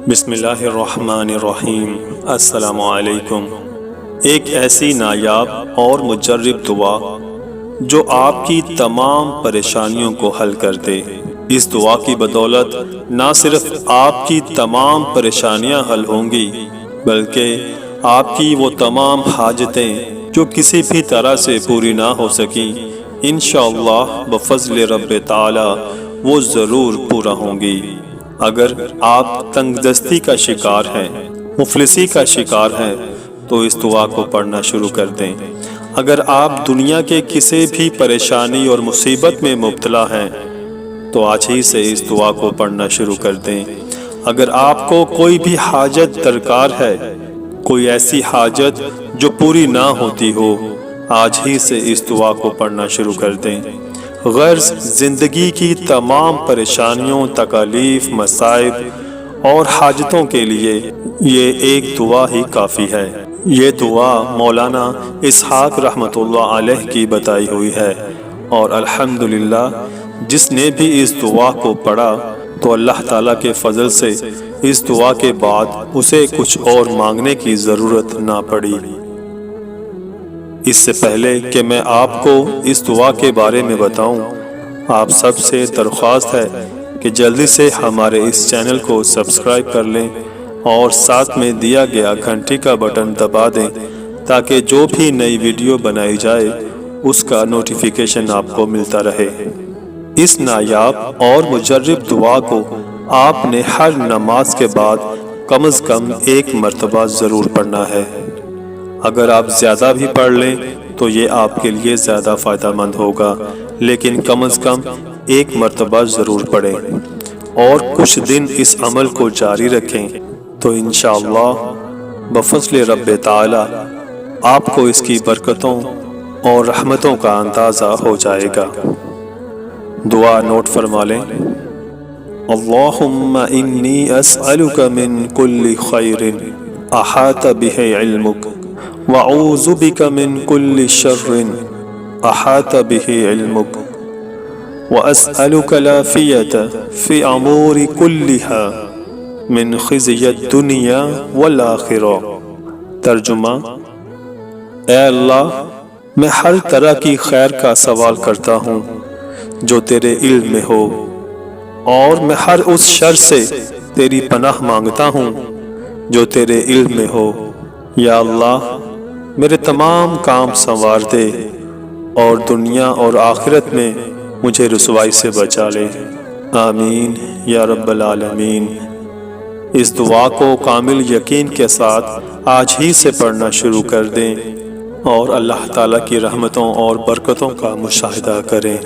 بسم اللہ الرحمن الرحیم۔ السلام علیکم۔ ایک ایسی نایاب اور مجرب دعا جو آپ کی تمام پریشانیوں کو حل کر دے۔ اس دعا کی بدولت نہ صرف آپ کی تمام پریشانیاں حل ہوں گی بلکہ آپ کی وہ تمام حاجتیں جو کسی بھی طرح سے پوری نہ ہو سکیں انشاءاللہ بفضل رب تعالی وہ ضرور پورا ہوں گی۔ اگر آپ تنگ دستی کا شکار ہیں، مفلسی کا شکار ہیں تو اس دعا کو پڑھنا شروع کر دیں۔ اگر آپ دنیا کے کسی بھی پریشانی اور مصیبت میں مبتلا ہیں تو آج ہی سے اس دعا کو پڑھنا شروع کر دیں۔ اگر آپ کو کوئی بھی حاجت درکار ہے، کوئی ایسی حاجت جو پوری نہ ہوتی ہو، آج ہی سے اس دعا کو پڑھنا شروع کر دیں۔ غرض زندگی کی تمام پریشانیوں، تکالیف، مصائب اور حاجتوں کے لیے یہ ایک دعا ہی کافی ہے۔ یہ دعا مولانا اسحاق رحمۃ اللہ علیہ کی بتائی ہوئی ہے، اور الحمدللہ جس نے بھی اس دعا کو پڑھا تو اللہ تعالیٰ کے فضل سے اس دعا کے بعد اسے کچھ اور مانگنے کی ضرورت نہ پڑی۔ اس سے پہلے کہ میں آپ کو اس دعا کے بارے میں بتاؤں، آپ سب سے درخواست ہے کہ جلدی سے ہمارے اس چینل کو سبسکرائب کر لیں اور ساتھ میں دیا گیا گھنٹی کا بٹن دبا دیں تاکہ جو بھی نئی ویڈیو بنائی جائے اس کا نوٹیفیکیشن آپ کو ملتا رہے۔ اس نایاب اور مجرب دعا کو آپ نے ہر نماز کے بعد کم از کم ایک مرتبہ ضرور پڑھنا ہے۔ اگر آپ زیادہ بھی پڑھ لیں تو یہ آپ کے لیے زیادہ فائدہ مند ہوگا، لیکن کم از کم ایک مرتبہ ضرور پڑھیں اور کچھ دن اس عمل کو جاری رکھیں تو انشاءاللہ بفضل رب تعالی آپ کو اس کی برکتوں اور رحمتوں کا اندازہ ہو جائے گا۔ دعا نوٹ فرما لیں۔ اللہم انی اسألک من کل خیر احاط بہ علمک وَأَعُوذُ بِكَ مِن كُلِّ شَرٍّ أَحَاطَ بِهِ عِلْمُكَ وَأَسْأَلُكَ الْعَافِيَةَ فِي أُمُورِ كُلِّهَا مِنْ خِزْيِ الدُّنْيَا وَالْآخِرَةِ۔ ترجمہ: اے اللہ، میں ہر طرح کی خیر کا سوال کرتا ہوں جو تیرے علم میں ہو، اور میں ہر اس شر سے تیری پناہ مانگتا ہوں جو تیرے علم میں ہو۔ یا اللہ، میرے تمام کام سنوار دے اور دنیا اور آخرت میں مجھے رسوائی سے بچا لے۔ آمین یا رب العالمین۔ اس دعا کو کامل یقین کے ساتھ آج ہی سے پڑھنا شروع کر دیں اور اللہ تعالیٰ کی رحمتوں اور برکتوں کا مشاہدہ کریں۔